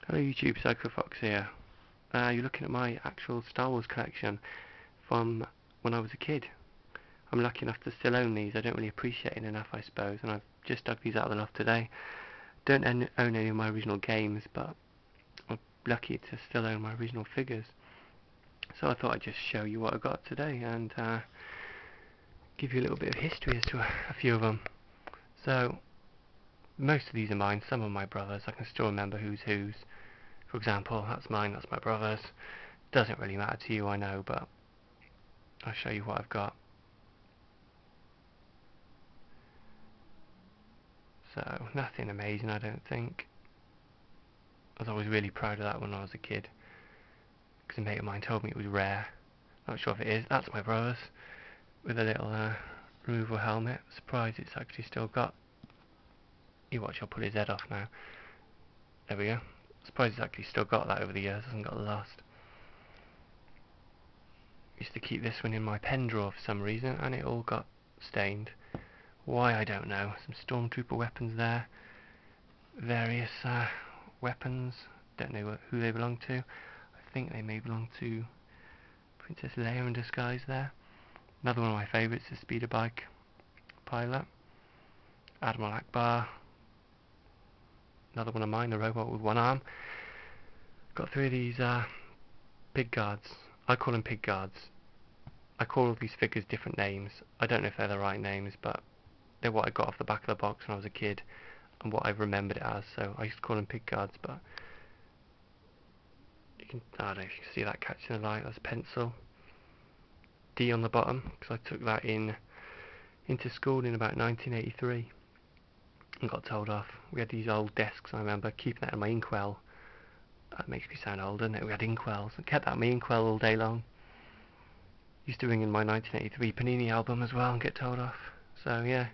Hello YouTube, PsychoFox here. You're looking at my actual Star Wars collection from when I was a kid. I'm lucky enough to still own these. I don't really appreciate it enough, I suppose, and I've just dug these out of the loft today. Don't own any of my original games, but I'm lucky to still own my original figures. So I thought I'd just show you what I got today and give you a little bit of history as to a few of them. So most of these are mine, some are my brothers. I can still remember who's whose. For example, that's mine, that's my brother's. Doesn't really matter to you, I know, but I'll show you what I've got. So, nothing amazing, I don't think. I was always really proud of that when I was a kid, because a mate of mine told me it was rare. Not sure if it is. That's my brother's, with a little removal helmet. Surprised it's actually still got. You watch, I'll pull his head off now. There we go. Surprised it's actually still got that over the years, hasn't got lost. Used to keep this one in my pen drawer for some reason, and it all got stained. Why, I don't know. Some stormtrooper weapons there. Various weapons. Don't know who they belong to. I think they may belong to Princess Leia in disguise there. Another one of my favourites is Speeder Bike Pilot. Admiral Akbar. Another one of mine, a robot with one arm. Got three of these pig guards. I call them pig guards. I call all these figures different names. I don't know if they're the right names, but they're what I got off the back of the box when I was a kid and what I've remembered it as. So I used to call them pig guards, but I don't know if you can see that catching the light. That's a pencil. D on the bottom, because I took that into school in about 1983 and got told off. We had these old desks, I remember keeping that in my inkwell. That makes me sound old, doesn't it? We had inkwells. I kept that in my inkwell all day long. Used to ring in my 1983 Panini album as well and get told off. So yeah,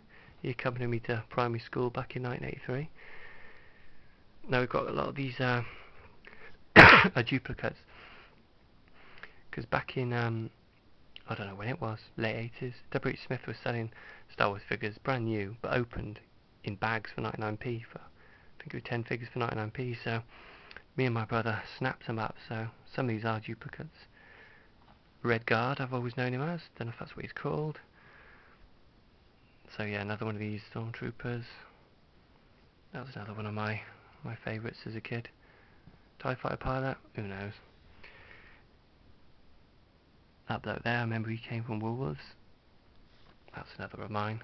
he accompanied me to primary school back in 1983. Now we've got a lot of these duplicates, because back in I don't know when it was, late 80s, W.H. Smith was selling Star Wars figures brand new but opened in bags for 99p. For I think it was 10 figures for 99p. So me and my brother snapped them up. So some of these are duplicates. Red Guard, I've always known him as. Don't know if that's what he's called. So yeah, another one of these stormtroopers. That was another one of my favourites as a kid. TIE Fighter Pilot, who knows. That bloke there, I remember he came from Woolworths. That's another of mine.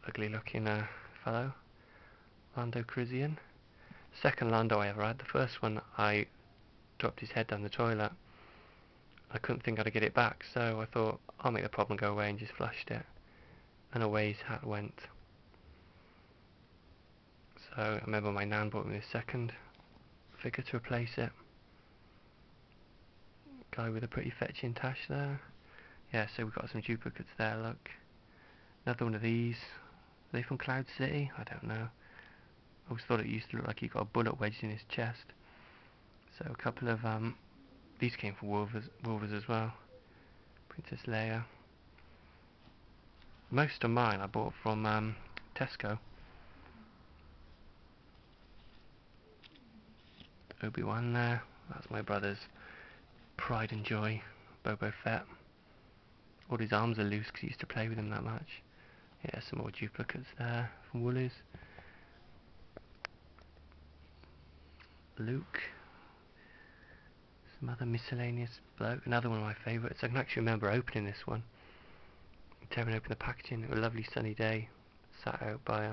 Ugly looking fellow. Lando Calrissian. Second Lando I ever had. The first one I dropped his head down the toilet. I couldn't think how to get it back, so I thought I'll make the problem go away and just flushed it. And away his hat went. So I remember my nan bought me a second figure to replace it. Guy with a pretty fetching tash there. Yeah, so we've got some duplicates there, look. Another one of these. Are they from Cloud City? I don't know. I always thought it used to look like he got a bullet wedged in his chest. So a couple of these came from Wolvers as well. Princess Leia. Most of mine I bought from Tesco. Obi-Wan there. That's my brother's pride and joy. Boba Fett. All his arms are loose because he used to play with him that much. Yeah, some more duplicates there from Woolies. Luke. Some other miscellaneous bloke. Another one of my favourites. I can actually remember opening this one. Tearing open the packaging. It was a lovely sunny day. Sat out by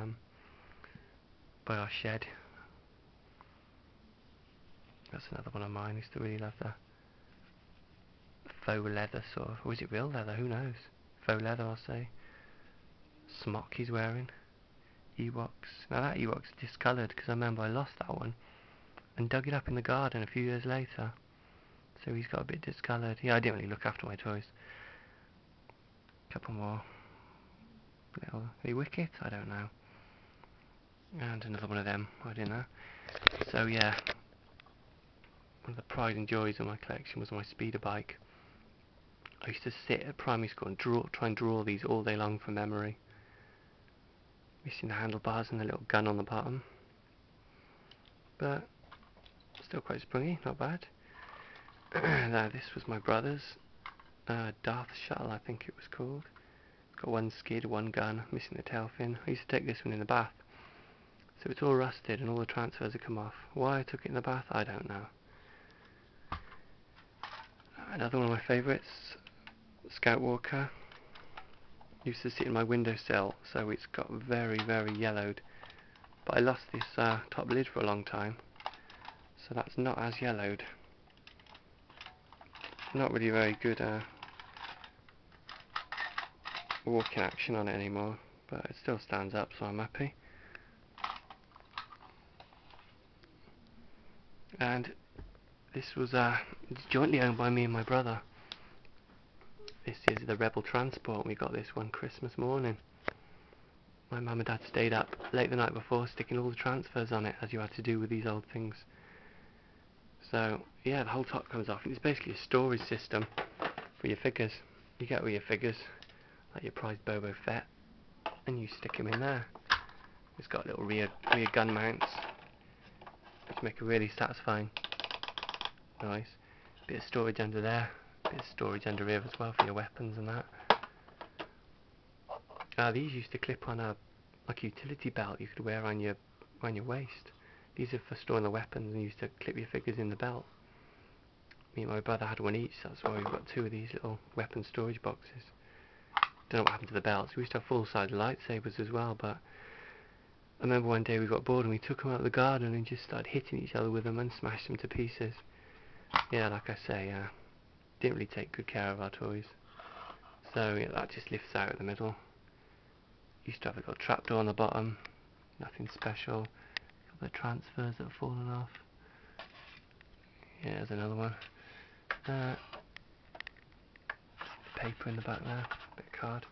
our shed. That's another one of mine. I used to really love the faux leather sort of. Or is it real leather? Who knows? Faux leather, I'll say. Smock he's wearing. Ewoks. Now that Ewok's discoloured because I remember I lost that one and dug it up in the garden a few years later. So he's got a bit discoloured. Yeah, I didn't really look after my toys. Couple more. Little, are they Wicket? I don't know. And another one of them. I don't know. So yeah, one of the pride and joys of my collection was my speeder bike. I used to sit at primary school and try and draw these all day long from memory. Missing the handlebars and the little gun on the bottom. But Still quite sprungy, not bad. Now this was my brother's Darth Shuttle, I think it was called. Got one skid, one gun, missing the tail fin. I used to take this one in the bath, so it's all rusted and all the transfers have come off. Why I took it in the bath, I don't know. Another one of my favourites, Scout Walker. Used to sit in my windowsill, so it's got very, very yellowed. But I lost this top lid for a long time, so that's not as yellowed. Not really very good walking action on it anymore, but it still stands up, so I'm happy. And this was jointly owned by me and my brother. This is the Rebel Transport. We got this one Christmas morning. My mum and dad stayed up late the night before sticking all the transfers on it, as you had to do with these old things. So yeah, the whole top comes off. It's basically a storage system for your figures. You get all your figures, like your prized Boba Fett, and you stick them in there. It's got little rear gun mounts, which make a really satisfying noise. Bit of storage under there, bit of storage under here as well for your weapons and that. These used to clip on a utility belt you could wear on your waist. These are for storing the weapons, and you used to clip your figures in the belt. Me and my brother had one each, so that's why we've got two of these little weapon storage boxes. Don't know what happened to the belts. We used to have full-size lightsabers as well, but I remember one day we got bored and we took them out of the garden and just started hitting each other with them and smashed them to pieces. Yeah, like I say, didn't really take good care of our toys. So yeah, that just lifts out of the middle. Used to have a little trapdoor on the bottom, nothing special. Got the transfers that have fallen off. Yeah, there's another one. Paper in the back there, bit of card.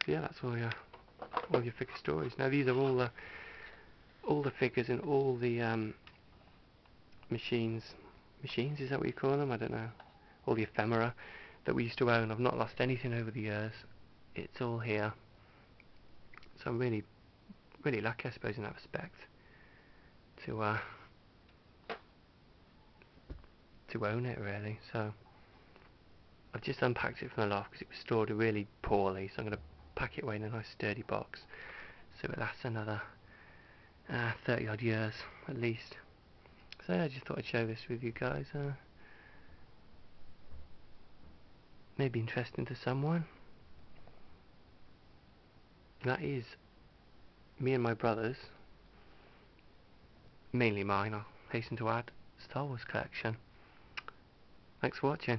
So yeah, that's all your figure storage. Now these are all the figures and all the machines. Machines, is that what you call them? I don't know. All the ephemera that we used to own. I've not lost anything over the years. It's all here. So I'm really, really lucky, I suppose, in that respect, to own it, really. So I've just unpacked it from the loft because it was stored really poorly. So I'm going to pack it away in a nice sturdy box, so it lasts another 30 odd years at least. So yeah, I just thought I'd share this with you guys. Maybe interesting to someone. That is me and my brothers, mainly mine, I'll hasten to add, Star Wars collection. Thanks for watching.